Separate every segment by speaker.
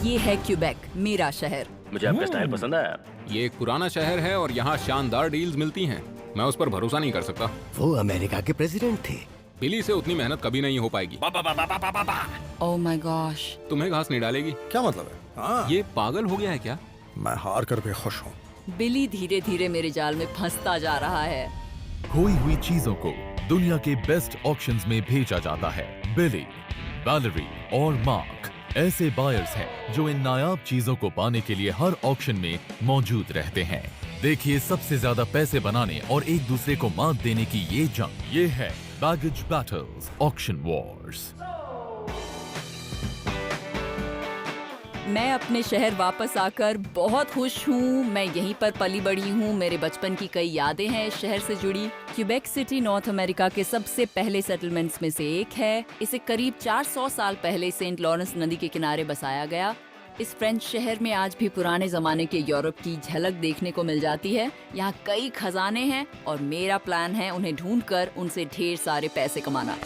Speaker 1: ये है क्यूबेक, मेरा शहर।
Speaker 2: मुझे आपका स्टाइल पसंद आया।
Speaker 3: ये एक पुराना शहर है और यहाँ शानदार डील्स मिलती हैं। मैं उस पर भरोसा नहीं कर सकता।
Speaker 4: वो अमेरिका के प्रेसिडेंट थे।
Speaker 3: बिली से उतनी मेहनत कभी नहीं हो पाएगी।
Speaker 1: Oh my gosh.
Speaker 3: तुम्हें घास नहीं डालेगी।
Speaker 5: क्या मतलब है? हाँ।
Speaker 3: ये पागल हो गया है क्या?
Speaker 5: मैं हार कर भी खुश हूँ।
Speaker 1: बिली धीरे धीरे मेरे जाल में फंसता जा रहा है।
Speaker 6: खोई हुई चीजों को दुनिया के बेस्ट ऑक्शंस में भेजा जाता है। बिली, वैलेरी और मार्क ऐसे बायर्स हैं जो इन नायाब चीजों को पाने के लिए हर ऑक्शन में मौजूद रहते हैं। देखिए सबसे ज्यादा पैसे बनाने और एक दूसरे को मात देने की ये जंग। ये है बैगेज बैटल्स ऑक्शन वॉर्स।
Speaker 1: मैं अपने शहर वापस आकर बहुत खुश हूँ। मैं यहीं पर पली बड़ी हूँ। मेरे बचपन की कई यादें हैं इस शहर से जुड़ी। क्यूबेक सिटी नॉर्थ अमेरिका के सबसे पहले सेटलमेंट्स में से एक है। इसे करीब 400 साल पहले सेंट लॉरेंस नदी के किनारे बसाया गया। इस फ्रेंच शहर में आज भी पुराने जमाने के यूरोप की झलक देखने को मिल जाती है। यहाँ कई खजाने हैं और मेरा प्लान है उन्हें ढूंढकर उनसे ढेर सारे पैसे कमाना।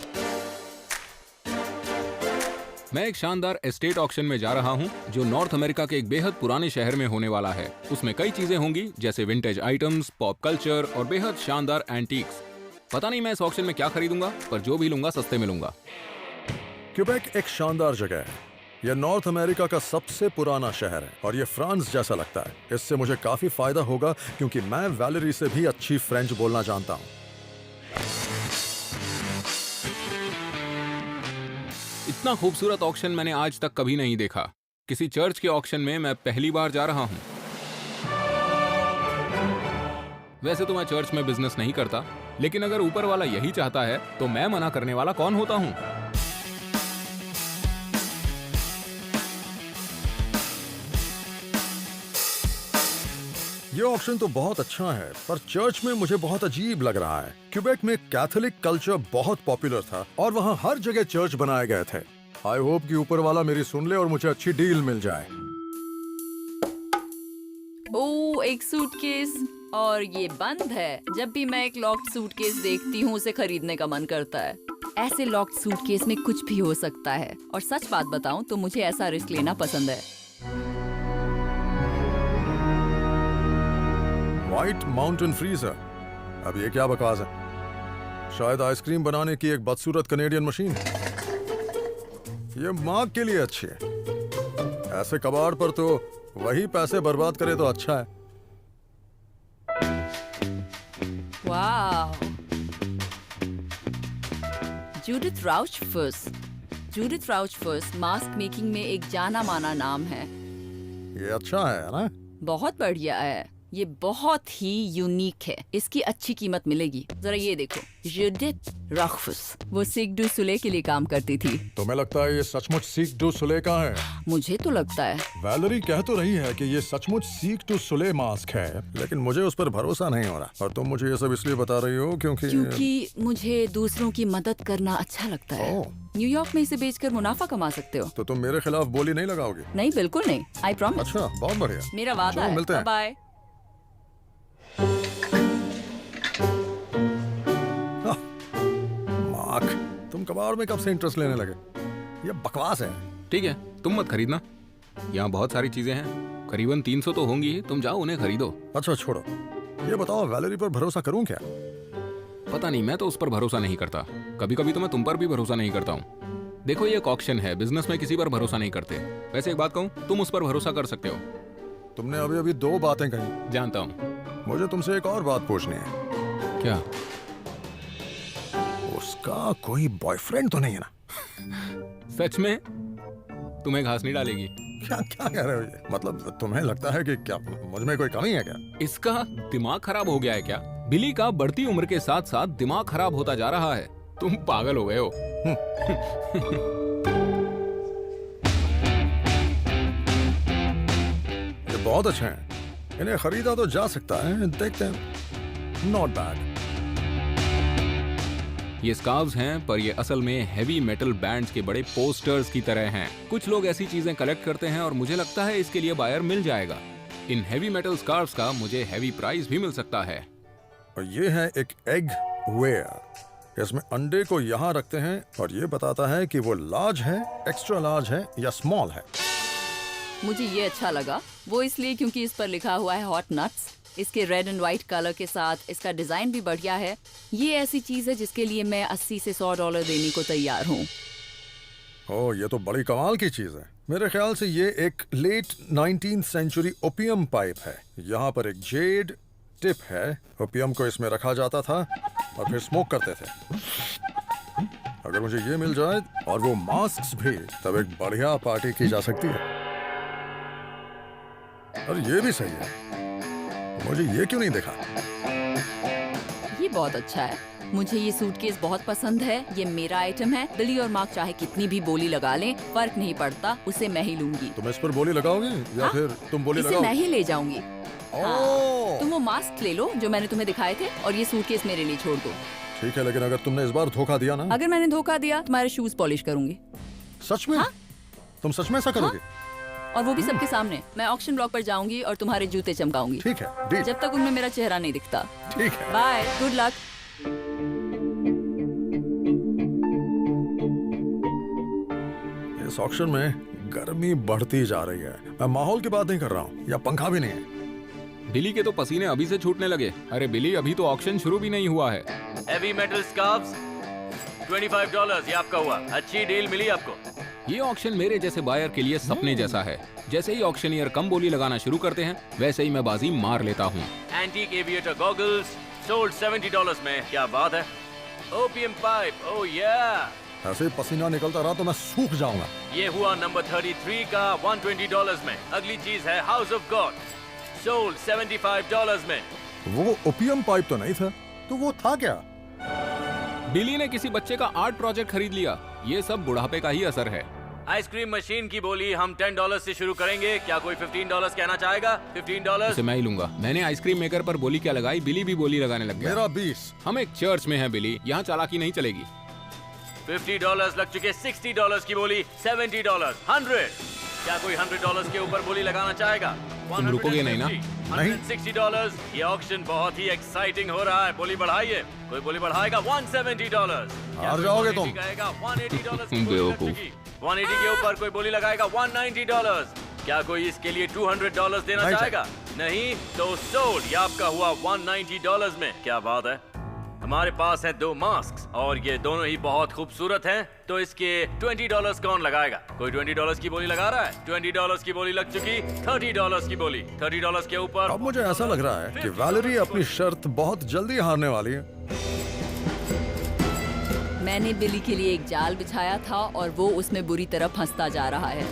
Speaker 3: मैं एक शानदार एस्टेट ऑक्शन में जा रहा हूँ जो नॉर्थ अमेरिका के एक बेहद पुराने शहर में होने वाला है। उसमें कई चीजें होंगी जैसे विंटेज आइटम्स, पॉप कल्चर और बेहद शानदार एंटीक्स। पता नहीं मैं इस ऑक्शन में क्या खरीदूंगा, पर जो भी लूंगा सस्ते में लूंगा।
Speaker 5: क्यूबेक एक शानदार जगह है। यह नॉर्थ अमेरिका का सबसे पुराना शहर है और ये फ्रांस जैसा लगता है। इससे मुझे काफी फायदा होगा क्योंकि मैं वैलेरी से भी अच्छी फ्रेंच बोलना जानता हूँ।
Speaker 3: इतना खूबसूरत ऑक्शन मैंने आज तक कभी नहीं देखा। किसी चर्च के ऑक्शन में मैं पहली बार जा रहा हूँ। वैसे तो मैं चर्च में बिजनेस नहीं करता, लेकिन अगर ऊपर वाला यही चाहता है तो मैं मना करने वाला कौन होता हूँ।
Speaker 5: ये ऑप्शन तो बहुत अच्छा है, पर चर्च में मुझे बहुत अजीब लग रहा है। क्यूबेक में कैथोलिक कल्चर बहुत पॉपुलर था और वहाँ हर जगह चर्च बनाए गए थे। आई होप कि ऊपर वाला मेरी सुन ले और मुझे अच्छी डील मिल जाए।
Speaker 1: ओह, एक सूटकेस और ये बंद है। जब भी मैं एक लॉक्ड सूटकेस देखती हूँ उसे खरीदने का मन करता है। ऐसे लॉक्ड सूटकेस में कुछ भी हो सकता है और सच बात बताऊं तो मुझे ऐसा रिस्क लेना पसंद है।
Speaker 5: White mountain freezer. अब ये क्या बकवास है? शायद आइसक्रीम बनाने की एक बदसूरत कनेडियन मशीन। ये मार्क के लिए अच्छी है। ऐसे कबाड़ पर तो वही पैसे बर्बाद करे तो अच्छा है।
Speaker 1: वाह, जूडिथ राउचफुस। जूडिथ राउचफुस मास्क मेकिंग में एक जाना माना नाम है।
Speaker 5: ये अच्छा है ना?
Speaker 1: बहुत बढ़िया है। ये बहुत ही यूनिक है। इसकी अच्छी कीमत मिलेगी। जरा ये देखो, जूडिथ राउचफुस। वो सिक डू सुले के लिए काम करती थी।
Speaker 5: तुम्हें लगता है ये सचमुच सीक डू सुले का है?
Speaker 1: मुझे तो लगता है।
Speaker 5: वैलेरी कह तो रही है कि ये सचमुच सीक टू सुले मास्क है, लेकिन मुझे उस पर भरोसा नहीं हो रहा। और तुम मुझे ये सब इसलिए बता रही हो क्योंकि
Speaker 1: मुझे दूसरों की मदद करना अच्छा लगता है। न्यूयॉर्क में इसे बेचकर मुनाफा कमा सकते हो।
Speaker 5: तो तुम मेरे खिलाफ बोली नहीं लगाओगी?
Speaker 1: नहीं, बिल्कुल नहीं। I promise.
Speaker 5: अच्छा, बहुत बढ़िया।
Speaker 1: मेरा वादा है।
Speaker 5: मिलते हैं।
Speaker 1: बाय।
Speaker 5: मार्क, तुम कबाड़ में कब से इंटरेस्ट लेने लगे? ये बकवास है।
Speaker 3: ठीक है, तुम मत खरीदना। यहाँ बहुत सारी चीजें हैं, करीबन 300 तो होंगी ही। तुम जाओ उन्हें खरीदो।
Speaker 5: अच्छा छोड़ो, ये बताओ वैलेरी पर भरोसा करूं क्या?
Speaker 3: पता नहीं, मैं तो उस पर भरोसा नहीं करता। कभी कभी तो मैं तुम पर भी भरोसा नहीं करता हूँ। देखो, ये एक ऑक्शन है, बिजनेस में किसी पर भरोसा नहीं करते। वैसे एक बात कहूँ, तुम उस पर भरोसा कर सकते हो।
Speaker 5: तुमने अभी अभी 2 बातें कही।
Speaker 3: जानता हूँ।
Speaker 5: मुझे तुमसे एक और बात पूछनी है।
Speaker 3: क्या?
Speaker 5: उसका कोई बॉयफ्रेंड तो नहीं है ना?
Speaker 3: सच में? तुम्हें घास नहीं डालेगी?
Speaker 5: क्या क्या कह रहे हो ये? मतलब तुम्हें लगता है कि क्या मुझ में कोई कमी है क्या?
Speaker 3: इसका दिमाग खराब हो गया है क्या? बिली का बढ़ती उम्र के साथ साथ दिमाग खराब होता जा रहा है। तुम पागल हो गए हो।
Speaker 5: ये बहुत अच्छे हैं, इन्हें खरीदा तो जा सकता है। देखते हैं। Not bad.
Speaker 3: ये स्कार्व्स हैं, पर ये असल में हेवी मेटल बैंड्स के बड़े पोस्टर्स की तरह हैं। कुछ लोग ऐसी चीजें कलेक्ट करते हैं और मुझे लगता है इसके लिए बायर मिल जाएगा। इन हेवी मेटल स्कार्व्स का मुझे हेवी प्राइस भी मिल सकता है।
Speaker 5: और ये है एक एग वेयर। इसमें अंडे को यहाँ रखते हैं और ये बताता है कि वो लार्ज है, एक्स्ट्रा लार्ज है या स्मॉल है।
Speaker 1: मुझे ये अच्छा लगा, वो इसलिए क्योंकि इस पर लिखा हुआ है हॉट नट्स। इसके रेड एंड व्हाइट कलर के साथ इसका डिजाइन भी बढ़िया है। ये ऐसी चीज है जिसके लिए मैं 80 से $100 देने को तैयार हूँ।
Speaker 5: ओह, ये तो बड़ी कमाल की चीज है। मेरे ख्याल से ये एक late 19th century opium pipe है। यहाँ पर एक जेड टिप है। ओपियम को इसमें रखा जाता था और फिर स्मोक करते थे। अगर मुझे ये मिल जाए और वो मास्क भी, तब एक बढ़िया पार्टी की जा सकती है। और ये भी सही है, मुझे ये क्यों नहीं देखा?
Speaker 1: ये बहुत अच्छा है। मुझे ये सूटकेस बहुत पसंद है। ये मेरा आइटम है। बिली और मार्क चाहे कितनी भी बोली लगा लें, फर्क नहीं पड़ता, उसे मैं ही लूंगी।
Speaker 5: तुम इस पर बोली लगाओगी या
Speaker 1: हाँ?
Speaker 5: फिर तुम बोली
Speaker 1: इसे
Speaker 5: लगाओगी?
Speaker 1: मैं ही ले जाऊंगी। हाँ।
Speaker 5: ओह,
Speaker 1: तुम वो मास्क ले लो जो मैंने तुम्हें दिखाए थे और ये सूटकेस मेरे लिए छोड़ दो।
Speaker 5: ठीक है, लेकिन अगर तुमने इस बार धोखा दिया ना।
Speaker 1: अगर मैंने धोखा दिया, तुम्हारे शूज पॉलिश करूंगी।
Speaker 5: सच में?
Speaker 1: हाँ?
Speaker 5: तुम सच में ऐसा करोगे?
Speaker 1: और वो भी सबके सामने। मैं ऑक्शन ब्लॉक पर जाऊंगी और तुम्हारे जूते चमकाऊंगी,
Speaker 5: ठीक है, डील।
Speaker 1: जब तक उनमें मेरा चेहरा नहीं दिखता।
Speaker 5: ठीक है।
Speaker 1: Bye, good luck.
Speaker 5: इस ऑक्शन में गर्मी बढ़ती जा रही है। मैं माहौल की बात नहीं कर रहा हूँ, या पंखा भी नहीं है।
Speaker 3: बिली के तो पसीने अभी से छूटने लगे। अरे बिली, अभी तो ऑक्शन शुरू भी नहीं हुआ है।
Speaker 2: हेवी मेटल स्कार्फ्स $25, ये आपका हुआ। अच्छी डील मिली आपको।
Speaker 3: ये ऑक्शन मेरे जैसे बायर के लिए सपने जैसा है। जैसे ही ऑक्शनियर कम बोली लगाना शुरू करते हैं, वैसे ही मैं बाजी मार लेता हूँ।
Speaker 2: एंटीक एविएटर गॉगल्स सोल्ड $70 में। क्या बात है। ओपियम पाइप, ओह या।
Speaker 5: ऐसे ही पसीना निकलता रहा तो मैं सूख जाऊंगा।
Speaker 2: ये हुआ नंबर 33 का $120 में। अगली चीज है हाउस ऑफ गॉड, सोल्ड $75 में।
Speaker 5: वो ओपियम पाइप तो नहीं था, तो वो था क्या?
Speaker 3: बिली ने किसी बच्चे का आर्ट प्रोजेक्ट खरीद लिया। ये सब बुढ़ापे का ही असर है।
Speaker 2: आइसक्रीम मशीन की बोली हम $10 से शुरू करेंगे। क्या कोई $15 कहना चाहेगा? $15।
Speaker 3: इसे मैं ही लूंगा। मैंने आइसक्रीम मेकर पर बोली क्या लगाई, बिली भी बोली लगाने लग गया।
Speaker 5: मेरा 20।
Speaker 3: हम एक चर्च में हैं बिली, यहाँ चालाकी नहीं चलेगी।
Speaker 2: $50 लग चुके। $60 की बोली। $70, 100। क्या कोई $100 के ऊपर बोली लगाना चाहेगा?
Speaker 3: तुम रुकोगे नहीं ना?
Speaker 5: नहीं।
Speaker 2: $160। ये ऑक्शन बहुत ही एक्साइटिंग हो रहा है। बोली बढ़ाइए। कोई बोली बढ़ाएगा? $170।
Speaker 5: हार जाओगे तुम।
Speaker 2: कहेगा $180 की बोली लग
Speaker 3: बेवकूफ।
Speaker 2: चुकी। 180 के ऊपर कोई बोली लगाएगा? $190। क्या कोई इसके लिए $200 देना
Speaker 5: नहीं
Speaker 2: चाहेगा? नहीं तो सोल्ड। ये आपका हुआ $190 में। क्या बात है। हमारे पास है 2 मास्क और ये दोनों ही बहुत खूबसूरत हैं। तो इसके $20 कौन लगाएगा? कोई $20 की बोली लगा रहा है? $20 की बोली लग चुकी। $30 की बोली। $30 के ऊपर
Speaker 5: अब मुझे ऐसा लग रहा है कि वैलेरी अपनी शर्त बहुत जल्दी हारने वाली है।
Speaker 1: मैंने बिली के लिए एक जाल बिछाया था और वो उसमें बुरी तरह फंसता जा रहा है।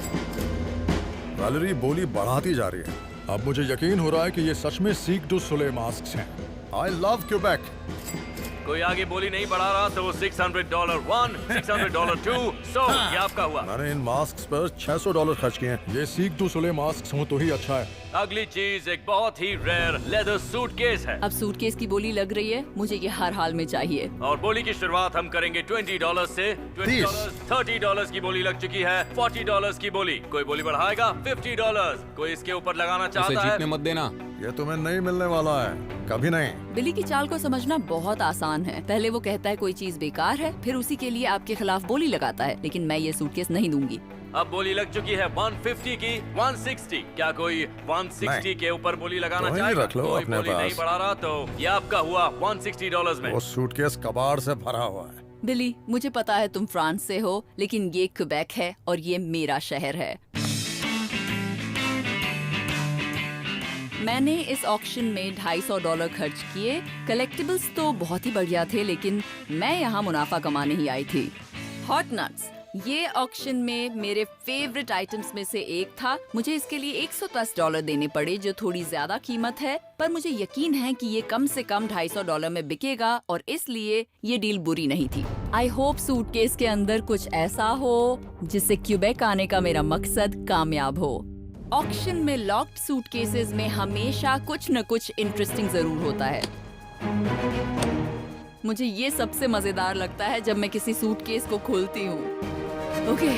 Speaker 5: वैलेरी बोली बढ़ाती जा रही है। अब मुझे यकीन हो रहा है कि ये सच में सीक डू सोले मास्क हैं। I love Quebec.
Speaker 2: कोई आगे बोली नहीं बढ़ा रहा तो $600 1, $600 2, so ये आपका हुआ।
Speaker 5: मैंने इन मास्क पर $600 खर्च किए हैं। ये सीक डू सोले मास्क हो तो ही अच्छा है।
Speaker 2: अगली चीज एक बहुत ही रेयर लेदर सूटकेस है
Speaker 1: अब सूटकेस की बोली लग रही है, मुझे ये हर हाल में चाहिए।
Speaker 2: और बोली की शुरुआत हम करेंगे $20 से। $20, $30 की बोली लग चुकी है। $40 की बोली। कोई बोली बढ़ाएगा? $50। कोई इसके ऊपर लगाना
Speaker 3: उसे
Speaker 2: चाहता
Speaker 3: जीतने
Speaker 2: है?
Speaker 3: मत देना।
Speaker 5: ये तुम्हें नहीं मिलने वाला है, कभी नहीं।
Speaker 1: बिली की चाल को समझना बहुत आसान है। पहले वो कहता है कोई चीज बेकार है, फिर उसी के लिए आपके खिलाफ बोली लगाता है। लेकिन मैं ये सूटकेस नहीं दूंगी।
Speaker 2: अब बोली लग चुकी है 150 की। 160। क्या कोई 160
Speaker 5: नहीं।
Speaker 2: के ऊपर बोली लगाना
Speaker 5: तो ही
Speaker 2: चाहेगा?
Speaker 5: रख लो
Speaker 2: कोई
Speaker 5: अपने
Speaker 2: बोली नहीं
Speaker 5: पास।
Speaker 2: बढ़ा रहा तो ये आपका हुआ $160 में।
Speaker 5: वो सूटकेस कबाड़ से भरा हुआ है।
Speaker 1: बिली, मुझे पता है तुम फ्रांस से हो, लेकिन ये क्वेबेक है और ये मेरा शहर है। मैंने इस ऑक्शन में $250 खर्च किए। कलेक्टिबल्स तो बहुत ही बढ़िया थे, लेकिन मैं यहाँ मुनाफा कमाने ही आई थी। हॉट नट्स, ये ऑक्शन में मेरे फेवरेट आइटम्स में से एक था। मुझे इसके लिए $110 देने पड़े, जो थोड़ी ज्यादा कीमत है, पर मुझे यकीन है कि ये कम से कम $250 में बिकेगा और इसलिए ये डील बुरी नहीं थी। आई होप सूटकेस के अंदर कुछ ऐसा हो जिससे क्यूबेक आने का मेरा मकसद कामयाब हो। ऑक्शन में लॉक्ड सूटकेसेस में हमेशा कुछ न कुछ इंटरेस्टिंग जरूर होता है। मुझे ये सबसे मजेदार लगता है जब मैं किसी सूटकेस को खोलती हूँ। ओके।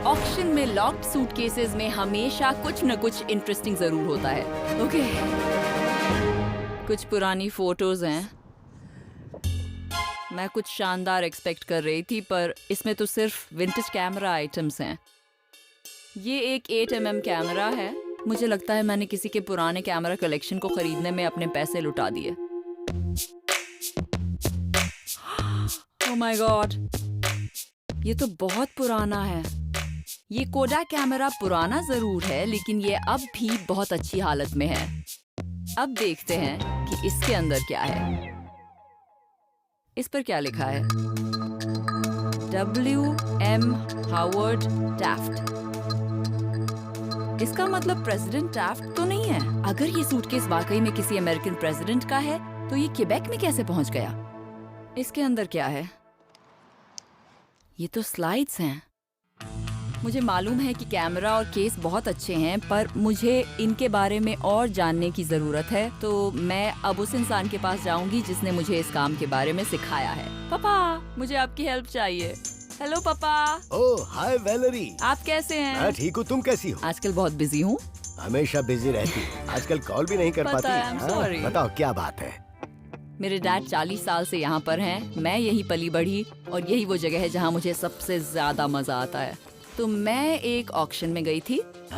Speaker 1: ऑक्शन में लॉक्ड सूटकेसेस में हमेशा कुछ न कुछ इंटरेस्टिंग जरूर होता है। ओके। कुछ पुरानी फोटोज हैं। मैं कुछ शानदार एक्सपेक्ट कर रही थी, पर इसमें तो सिर्फ विंटेज कैमरा आइटम्स हैं। ये एक 8mm कैमरा है। मुझे लगता है मैंने किसी के पुराने कैमरा कलेक्शन को खरीदने में अपने पैसे लुटा दिए। ओह माय गॉड, ये तो बहुत पुराना है। ये कोडाक कैमरा पुराना जरूर है, लेकिन ये अब भी बहुत अच्छी हालत में है। अब देखते हैं कि इसके अंदर क्या है। इस पर क्या लिखा है? W.M. Howard Taft. इसका मतलब प्रेसिडेंट टैफ्ट तो नहीं है। अगर ये सूटकेस वाकई में किसी अमेरिकन प्रेसिडेंट का है, तो ये क्वेबेक में कैसे पहुंच गया? इसके अंदर क्या है? ये तो स्लाइड्स हैं। मुझे मालूम है कि कैमरा और केस बहुत अच्छे हैं, पर मुझे इनके बारे में और जानने की जरूरत है। तो मैं अब उस इंसान के पास जाऊंगी जिसने मुझे इस काम के बारे में सिखाया है। पापा, मुझे आपकी हेल्प चाहिए। हेलो पापा।
Speaker 4: ओह हाय वैलेरी।
Speaker 1: आप कैसे हैं?
Speaker 4: मैं ठीक हूँ, तुम कैसी हो?
Speaker 1: आजकल बहुत बिजी हूँ।
Speaker 4: हमेशा बिजी रहती हो। आजकल कॉल भी नहीं कर
Speaker 1: पता
Speaker 4: पाती।
Speaker 1: है, I'm sorry।
Speaker 4: बताओ क्या बात है?
Speaker 1: मेरे डैड 40 साल से यहाँ पर हैं। मैं यहीं पली बढ़ी और यही वो जगह है जहाँ मुझे सबसे ज्यादा मजा आता है। तो मैं एक ऑक्शन में गई थी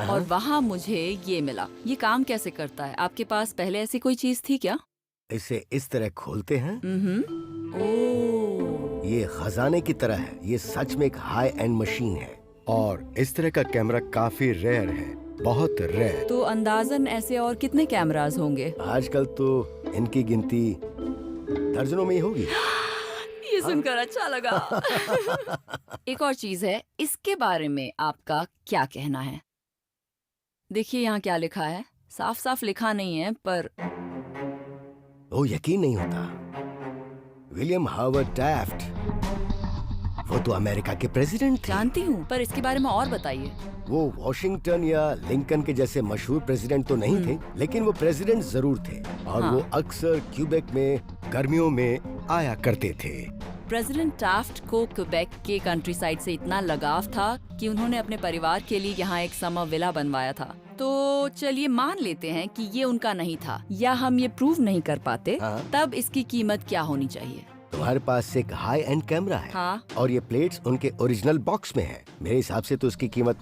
Speaker 1: और वहाँ मुझे ये मिला। ये काम कैसे करता है? आपके पास पहले ऐसी कोई चीज थी क्या?
Speaker 4: इसे इस तरह खोलते हैं।
Speaker 1: ओह,
Speaker 4: ये खजाने की तरह है। ये सच में एक हाई एंड मशीन है और इस तरह का कैमरा काफी रेयर है, बहुत रेयर।
Speaker 1: तो अंदाजन ऐसे और कितने कैमरास होंगे?
Speaker 4: आजकल तो इनकी गिनती दर्जनों में ही होगी।
Speaker 1: ये सुनकर अच्छा लगा। एक और चीज है, इसके बारे में आपका क्या कहना है? देखिए यहाँ क्या लिखा है। साफ साफ लिखा नहीं है, पर
Speaker 4: वो यकीन नहीं होता। विलियम हावर्ड टैफ्ट, वो तो अमेरिका के प्रेसिडेंट थे।
Speaker 1: जानती हूँ, पर इसके बारे में और बताइए।
Speaker 4: वो वॉशिंगटन या लिंकन के जैसे मशहूर प्रेसिडेंट तो नहीं थे, लेकिन वो प्रेसिडेंट जरूर थे और
Speaker 1: हाँ।
Speaker 4: वो अक्सर क्यूबेक में गर्मियों में आया करते थे।
Speaker 1: प्रेसिडेंट टैफ्ट को क्वेबेक के कंट्री साइड से इतना लगाव था कि उन्होंने अपने परिवार के लिए यहाँ एक समर विला बनवाया था। तो चलिए मान लेते हैं कि ये उनका नहीं था, या हम ये प्रूव नहीं कर पाते।
Speaker 4: हाँ।
Speaker 1: तब इसकी कीमत क्या होनी चाहिए?
Speaker 4: तुम्हारे पास एक हाई एंड कैमरा है
Speaker 1: हाँ।
Speaker 4: और ये प्लेट्स उनके ओरिजिनल बॉक्स में है। मेरे हिसाब से तो उसकी कीमत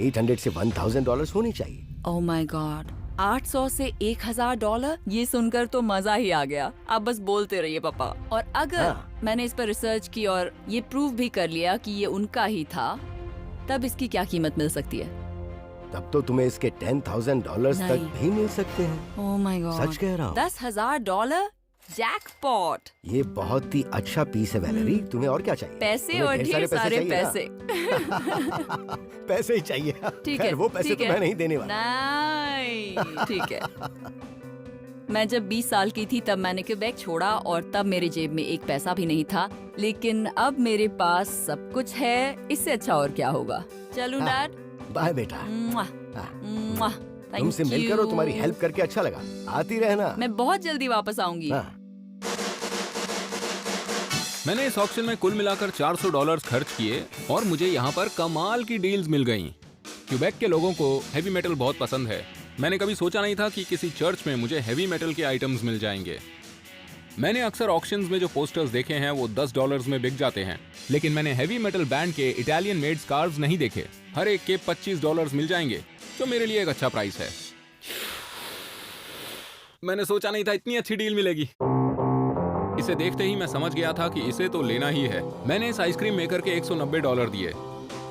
Speaker 4: $800 से $1,000 होनी चाहिए।
Speaker 1: ओह माय गॉड, 800 से $1,000? ये सुनकर तो मजा ही आ गया। आप बस बोलते रहिए पापा। और अगर
Speaker 4: हाँ।
Speaker 1: मैंने इस पर रिसर्च की और ये प्रूव भी कर लिया कि ये उनका ही था, तब इसकी क्या कीमत मिल सकती है?
Speaker 4: तब तो तुम्हें इसके $10,000 तक
Speaker 1: नहीं।
Speaker 4: भी मिल सकते हैं।
Speaker 1: ओह माय गॉड,
Speaker 4: सच कह रहा हूँ।
Speaker 1: $10,000? जैकपॉट।
Speaker 4: ये बहुत ही अच्छा पीस है वैलेरी। तुम्हें और क्या चाहिए?
Speaker 1: पैसे
Speaker 4: तुम्हें
Speaker 1: और ढेर सारे
Speaker 4: चाहिए ना?
Speaker 1: पैसे।
Speaker 4: पैसे ही चाहिए।
Speaker 1: ठीक
Speaker 4: खैर,
Speaker 1: है,
Speaker 4: वो पैसे
Speaker 1: ठीक
Speaker 4: तो
Speaker 1: है।
Speaker 4: मैं नहीं देने वाला।
Speaker 1: नहीं, ठीक है। मैं जब 20 साल की थी तब मैंने क्वेबेक छोड़ा और तब मेरे जेब में एक पैसा भी नहीं था, लेकिन अब मेरे पास सब कुछ है। इससे अच्छा और क्या होगा? चलूं
Speaker 4: हाँ।
Speaker 1: डैड?
Speaker 4: बाय बेटा।
Speaker 1: मुआ,
Speaker 4: हाँ।
Speaker 1: मुआ, thank
Speaker 4: तुमसे मिलकर और
Speaker 1: you।
Speaker 4: तुम्हारी हेल्प करके अच्छा लगा। आती रहना।
Speaker 1: मैं बहुत जल्दी वापस आऊंगी।
Speaker 4: हाँ।
Speaker 3: मैंने इस ऑक्शन में कुल मिलाकर $400 खर्च किए और मुझे यहाँ पर कमाल की डील्स मिल गईं। क्यूबेक के लोगों को हेवी मेटल बहुत पसंद है। मैंने कभी सोचा नहीं था कि किसी चर्च में मुझे हेवी मेटल के आइटम्स मिल जाएंगे। मैंने अक्सर ऑक्शंस में जो पोस्टर्स देखे हैं वो $10 में बिक जाते हैं, लेकिन मैंने हेवी मेटल बैंड के इटालियन मेड स्कार्व्स नहीं देखे। हर एक के $25 मिल जाएंगे, जो मेरे लिए एक अच्छा प्राइस है। मैंने सोचा नहीं था इतनी अच्छी डील मिलेगी। इसे देखते ही मैं समझ गया था कि इसे तो लेना ही है। मैंने इस आइसक्रीम मेकर के $190 दिए।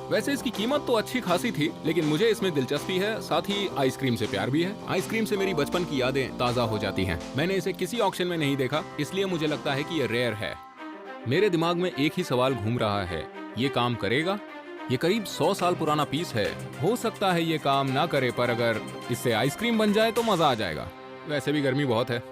Speaker 3: वैसे इसकी कीमत तो अच्छी खासी थी, लेकिन मुझे इसमें दिलचस्पी है, साथ ही आइसक्रीम से प्यार भी है। आइसक्रीम से मेरी बचपन की यादें ताज़ा हो जाती हैं। मैंने इसे किसी ऑक्शन में नहीं देखा, इसलिए मुझे लगता है कि ये रेयर है। मेरे दिमाग में एक ही सवाल घूम रहा है, ये काम करेगा? ये करीब 100 साल पुराना पीस है। हो सकता है ये काम ना करे, पर अगर इससे आइसक्रीम बन जाए तो मजा आ जाएगा। वैसे भी गर्मी बहुत है।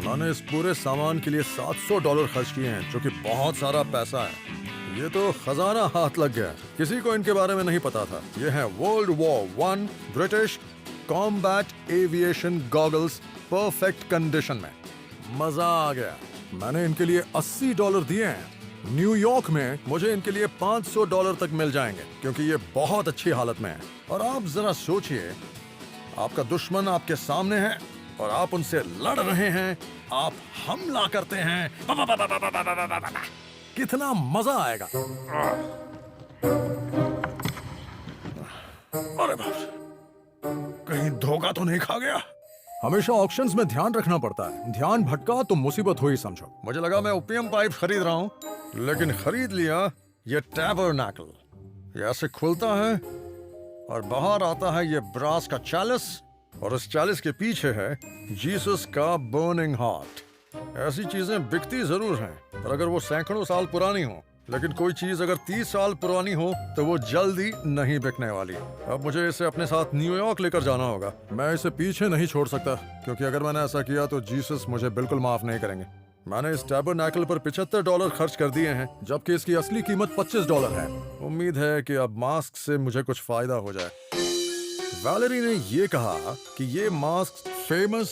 Speaker 5: मैंने इस पूरे सामान के लिए $700 खर्च किए हैं, जो कि बहुत सारा पैसा है। ये तो खजाना हाथ लग गया। किसी को इनके बारे में नहीं पता था। ये है world war I British combat aviation goggles, perfect condition में। मजा आ गया। मैंने इनके लिए $80 दिए हैं। न्यूयॉर्क में मुझे इनके लिए $500 तक मिल जाएंगे, क्योंकि ये बहुत अच्छी हालत में है। और आप जरा सोचिए, आपका दुश्मन आपके सामने है और आप उनसे लड़ रहे हैं। आप हमला करते हैं, कितना मजा आएगा। अरे बाप रे, कहीं धोखा तो नहीं खा गया। हमेशा ऑक्शंस में ध्यान रखना पड़ता है, ध्यान भटका तो मुसीबत हुई समझो। मुझे लगा मैं ओपियम पाइप खरीद रहा हूँ, लेकिन खरीद लिया ये टैबरनैकल। ये ऐसे खुलता है और बाहर आता है ये ब्रास का चैलिस, और उस चैलिस के पीछे है जीसस का बर्निंग हार्ट। ऐसी चीजें बिकती जरूर हैं, पर अगर वो सैकड़ों साल पुरानी हो, लेकिन कोई चीज अगर 30 साल पुरानी हो तो वो जल्दी नहीं बिकने वाली। अब मुझे इसे अपने साथ न्यूयॉर्क लेकर जाना होगा। मैं इसे पीछे नहीं छोड़ सकता, क्योंकि अगर मैंने ऐसा किया तो जीसस मुझे बिल्कुल माफ नहीं करेंगे। मैंने इस टैबरनैकल पर $75 खर्च कर दिए हैं, जबकि इसकी असली कीमत $25 है। उम्मीद है कि अब मास्क से मुझे कुछ फायदा हो जाए। वैलेरी ने ये कहा कि ये मास्क फेमस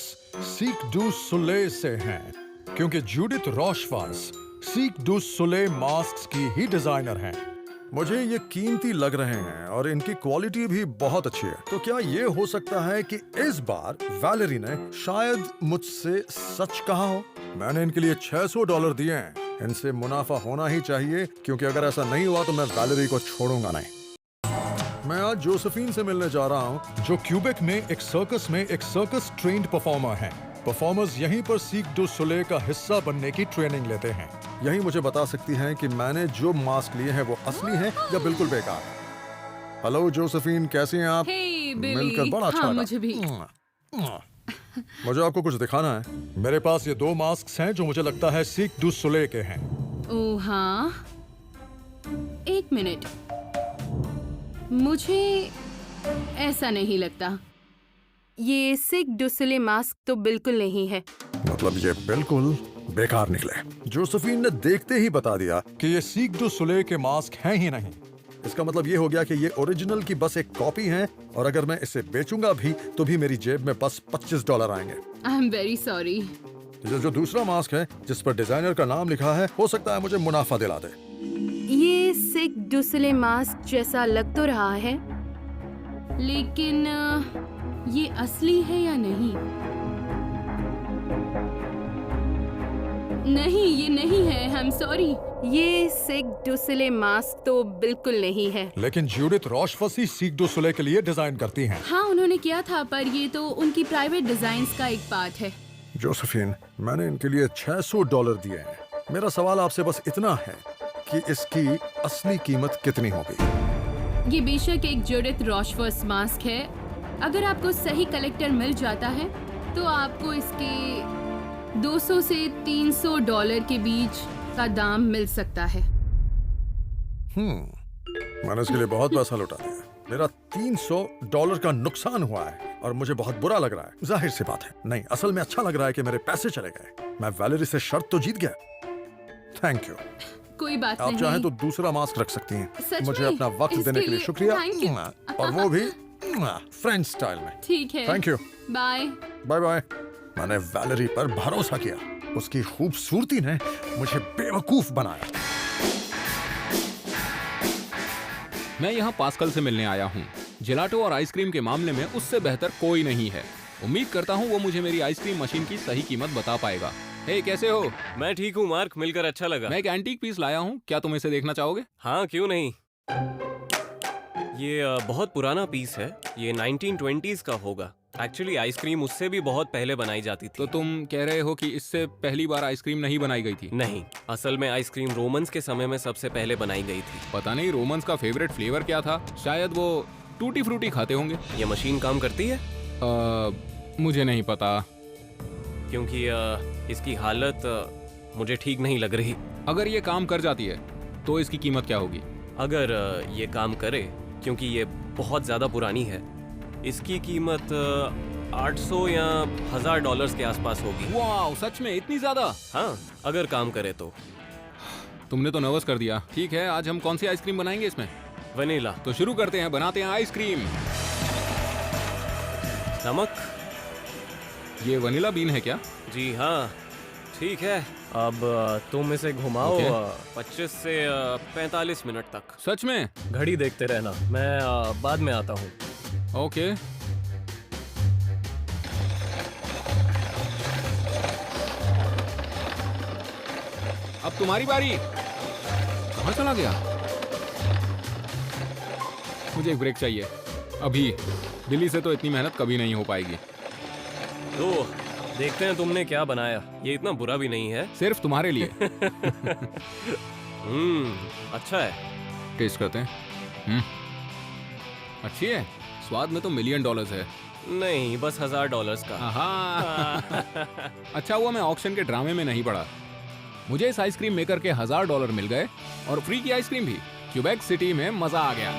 Speaker 5: सीक डू सोलेल से हैं, क्योंकि जूडिथ रॉशवास सीक डू सोलेल मास्क की ही डिजाइनर हैं। मुझे ये कीमती लग रहे हैं और इनकी क्वालिटी भी बहुत अच्छी है। तो क्या ये हो सकता है कि इस बार वैलेरी ने शायद मुझसे सच कहा हो? मैंने इनके लिए $600 दिए हैं। इनसे मुनाफा होना ही चाहिए, क्योंकि अगर ऐसा नहीं हुआ तो मैं वैलेरी को छोड़ूंगा नहीं। मैं आज जोसेफिन से मिलने जा रहा हूँ, जो क्यूबेक में एक सर्कस ट्रेन्ड परफॉर्मर हैं। परफॉर्मर्स यहीं पर सीक डू सोलेल का हिस्सा बनने की ट्रेनिंग लेते हैं। यही मुझे बता सकती हैं कि मैंने जो मास्क लिए हैं वो असली हैं या बिल्कुल बेकार। हेलो जोसेफिन, कैसी हैं आप?
Speaker 7: Hey, Billy.
Speaker 5: मिलकर बड़ा अच्छा
Speaker 7: हाँ,
Speaker 5: लगा।
Speaker 7: मुझे भी।
Speaker 5: मुझे आपको कुछ दिखाना है। मेरे पास ये 2 मास्क हैं जो मुझे लगता है सीक डू सोलेल के हैं।
Speaker 7: ओह हाँ, 1 मिनट, मुझे ऐसा नहीं लगता। ये सिक डू सोलेल मास्क तो बिल्कुल नहीं है।
Speaker 5: मतलब ये बिल्कुल बेकार निकले। जोसेफिन ने देखते ही बता दिया कि ये सीक डू सोलेल के मास्क हैं ही नहीं। इसका मतलब ये हो गया कि ये ओरिजिनल की बस एक कॉपी है, और अगर मैं इसे बेचूंगा भी तो भी मेरी जेब में बस $25 आएंगे।
Speaker 7: I am very sorry.
Speaker 5: ये जो दूसरा मास्क है जिस पर डिजाइनर का नाम लिखा है, हो सकता है मुझे मुनाफा दिला दे।
Speaker 7: ये सिक डू सोलेल मास्क जैसा लग तो रहा है, लेकिन ये असली है या नहीं? नहीं, ये नहीं है। I am sorry. ये सिक डू सोलेल मास्क तो बिल्कुल नहीं है।
Speaker 5: लेकिन जूडिथ रॉशवास ही सीक डू सोलेल के लिए डिजाइन करती हैं।
Speaker 7: हाँ, उन्होंने किया था, पर ये तो उनकी प्राइवेट डिजाइन्स का एक पार्ट है।
Speaker 5: जोसेफिन, मैंने इनके लिए $600 दिए हैं। मेरा सवाल आपसे बस इतना है कि इसकी असली कीमत कितनी होगी?
Speaker 7: ये बेशक एक जूडिथ रॉशवास मास्क है। अगर आपको सही कलेक्टर मिल जाता है तो आपको इसके $200 से $300 के बीच का दाम मिल सकता है।
Speaker 5: मैंने इसके लिए बहुत पैसा लौटा दिया। मेरा $300 का नुकसान हुआ है और मुझे बहुत बुरा लग रहा है। जाहिर सी बात है, नहीं, असल में अच्छा लग रहा है कि मेरे पैसे चले गए। मैं वैलेरी से शर्त तो जीत गया। Thank you.
Speaker 7: कोई बात
Speaker 5: आप
Speaker 7: नहीं।
Speaker 5: चाहें तो दूसरा मास्क रख सकती हैं।
Speaker 7: सच
Speaker 5: मुझे
Speaker 7: में?
Speaker 5: अपना वक्त
Speaker 7: इसके
Speaker 5: देने के लिए
Speaker 7: लिए
Speaker 5: शुक्रिया,
Speaker 7: thank you।
Speaker 5: और वो भी फ्रेंच स्टाइल में।
Speaker 7: ठीक है।
Speaker 5: Thank you.
Speaker 7: Bye.
Speaker 5: Bye bye. मैंने वैलेरी पर भरोसा किया। उसकी खूबसूरती ने मुझे बेवकूफ बनाया।
Speaker 3: मैं यहाँ पास्कल से मिलने आया हूँ। जिलाटो और आइसक्रीम के मामले में उससे बेहतर कोई नहीं है। उम्मीद करता हूँ वो मुझे मेरी आइसक्रीम मशीन की सही कीमत बता पाएगा। हे, कैसे हो?
Speaker 8: मैं ठीक हूँ मार्क, मिलकर अच्छा लगा।
Speaker 3: मैं एक एंटीक पीस लाया हूँ, क्या तुम इसे देखना चाहोगे?
Speaker 8: हाँ, क्यों नहीं। ये बहुत पुराना पीस है। ये 1920s का होगा। एक्चुअली आइसक्रीम उससे भी बहुत पहले बनाई जाती थी।
Speaker 3: तो तुम कह रहे हो कि इससे पहली बार आइसक्रीम नहीं बनाई गई थी?
Speaker 8: नहीं, असल में आइसक्रीम रोमन्स के समय में सबसे पहले बनाई गई थी।
Speaker 3: पता नहीं रोमन्स का फेवरेट फ्लेवर क्या था। शायद वो टूटी फ्रूटी खाते होंगे।
Speaker 8: ये मशीन काम करती है?
Speaker 3: मुझे नहीं पता,
Speaker 8: क्योंकि इसकी हालत मुझे ठीक नहीं लग रही।
Speaker 3: अगर ये काम कर जाती है तो इसकी कीमत क्या होगी?
Speaker 8: अगर ये काम करे, क्योंकि ये बहुत ज़्यादा पुरानी है, इसकी कीमत 800 या $1000 के आसपास होगी।
Speaker 3: वाह, सच में इतनी ज्यादा?
Speaker 8: हाँ, अगर काम करे तो।
Speaker 3: तुमने तो नर्वस कर दिया। ठीक है, आज हम कौन सी आइसक्रीम बनाएंगे इसमें?
Speaker 8: वनीला।
Speaker 3: तो शुरू करते हैं, बनाते हैं आइसक्रीम।
Speaker 8: नमक?
Speaker 3: ये वनीला बीन है क्या?
Speaker 8: जी हाँ, ठीक है। अब तुम इसे घुमाओ
Speaker 3: ओके।
Speaker 8: 25 से 45 मिनट तक।
Speaker 3: सच में?
Speaker 8: घड़ी देखते रहना, मैं बाद में आता हूँ।
Speaker 3: ओके। अब तुम्हारी बारी। कहाँ चला गया? मुझे एक ब्रेक चाहिए अभी। बिली से तो इतनी मेहनत कभी नहीं हो पाएगी।
Speaker 8: तो देखते हैं तुमने क्या बनाया। ये इतना बुरा भी नहीं है।
Speaker 3: सिर्फ तुम्हारे लिए।
Speaker 8: अच्छा है।
Speaker 3: टेस्ट करते हैं। अच्छी है। स्वाद में तो $1 मिलियन है।
Speaker 8: नहीं, बस $1000 का।
Speaker 3: आहा। अच्छा हुआ मैं ऑक्शन के ड्रामे में नहीं पड़ा। मुझे इस आइसक्रीम मेकर के $1000 मिल गए और फ्री की आइसक्रीम भी। क्यूबेक सिटी में मजा आ गया।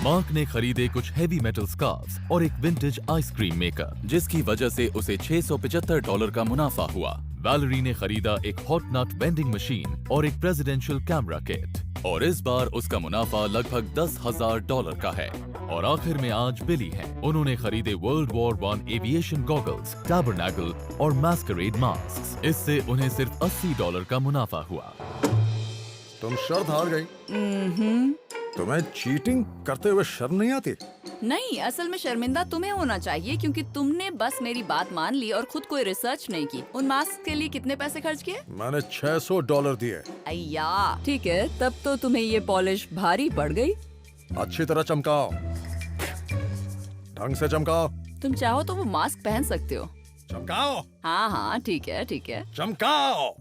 Speaker 6: मार्क ने खरीदे कुछ हेवी मेटल स्कार्फ्स और एक विंटेज आइसक्रीम मेकर, जिसकी वजह से उसे $675 का मुनाफा हुआ। वैलेरी ने खरीदा एक हॉट नट वेंडिंग मशीन और एक प्रेसिडेंशियल कैमरा किट, और इस बार उसका मुनाफा लगभग $10,000 का है। और आखिर में आज बिली हैं। उन्होंने खरीदे World War I aviation goggles, tabernacle और मैस्करेड मास्क। इससे उन्हें सिर्फ $80 का मुनाफा हुआ।
Speaker 5: तुम शर्त हार गई। तुम्हें चीटिंग करते हुए शर्म नहीं आती?
Speaker 1: नहीं, असल में शर्मिंदा तुम्हें होना चाहिए क्योंकि तुमने बस मेरी बात मान ली और खुद कोई रिसर्च नहीं की। उन मास्क के लिए कितने पैसे खर्च किए?
Speaker 5: मैंने $600 दिए।
Speaker 1: अय्या, ठीक है, तब तो तुम्हें ये पॉलिश भारी पड़ गई।
Speaker 5: अच्छी तरह चमकाओ, ढंग से चमकाओ।
Speaker 1: तुम चाहो तो वो मास्क पहन सकते हो।
Speaker 5: चमकाओ।
Speaker 1: हाँ हाँ, ठीक है ठीक है।
Speaker 5: चमकाओ।